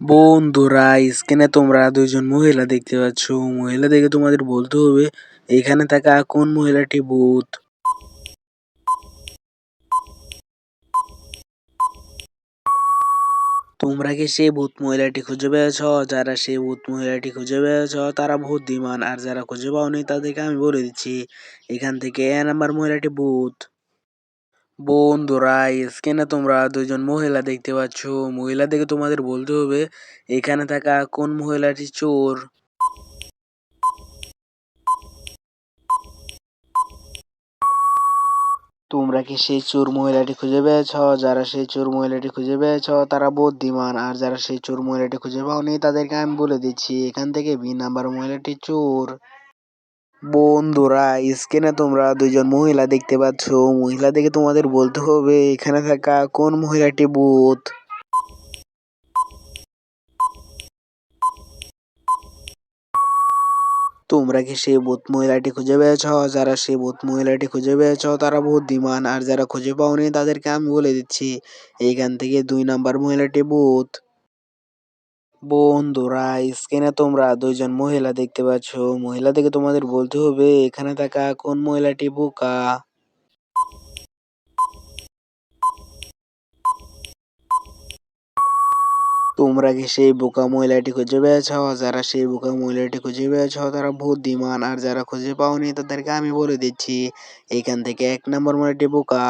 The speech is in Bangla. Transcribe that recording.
বন্ধুরা, স্ক্রিনে তোমরা দুইজন মহিলা দেখতে পাচ্ছ। মহিলা দেখে তোমাদের বলতে হবে এখানে থাকা কোন মহিলাটি ভূত। তোমরা কি সেই ভূত মহিলাটি খুঁজে পেয়েছ? যারা সেই ভূত মহিলাটি খুঁজে পেয়েছ তারা বুদ্ধিমান, আর যারা খুঁজে পাওনি তাদেরকে আমি বলে দিচ্ছি এখান থেকে নাম্বার মহিলাটি ভূত। বন্ধুরা, স্ক্রিনে তোমরা দুইজন মহিলা দেখতে পাচ্ছ। মহিলা দেখে তোমাদের বলতে হবে এখানে থাকা কোন মহিলাটি চোর। তোমরা কি সেই চোর মহিলাটি খুঁজে পেয়েছ? যারা সেই চোর মহিলাটি খুঁজে পেয়েছ তারা বুদ্ধিমান, আর যারা সেই চোর মহিলাটি খুঁজে পাওনি তাদেরকে আমি বলে দিচ্ছি এখান থেকে বি নাম্বার মহিলাটি চোর। বন্ধুরা, স্ক্রিনে তোমরা দুইজন মহিলা দেখতে পাচ্ছ। মহিলা দেখে তোমাদের বলতে হবে এখানে থাকা কোন মহিলাটি ভূত। তোমরা কি সেই ভূত মহিলাটি খুঁজে পেয়েছ? যারা সেই ভূত মহিলাটি খুঁজে পেয়েছ তারা বুদ্ধিমান, আর যারা খুঁজে পাওনি তাদেরকে আমি বলে দিচ্ছি এইখান থেকে 2 নাম্বার মহিলাটি ভূত। বন্ধুরা, স্ক্রিনে তোমরা দুইজন মহিলা দেখতে পাচ্ছ। মহিলা দেখে তোমাদের বলতে হবে এখানে থাকা কোন মহিলাটি বোকা। তোমরা কি সেই বোকা মহিলাটি খুঁজে পেয়েছ? যারা সেই বোকা মহিলাটি খুঁজে পেয়েছ তারা বুদ্ধিমান, আর যারা খুঁজে পাওনি তাদেরকে আমি বলে দিচ্ছি এইখান থেকে 1 নাম্বার মহিলাটি বোকা।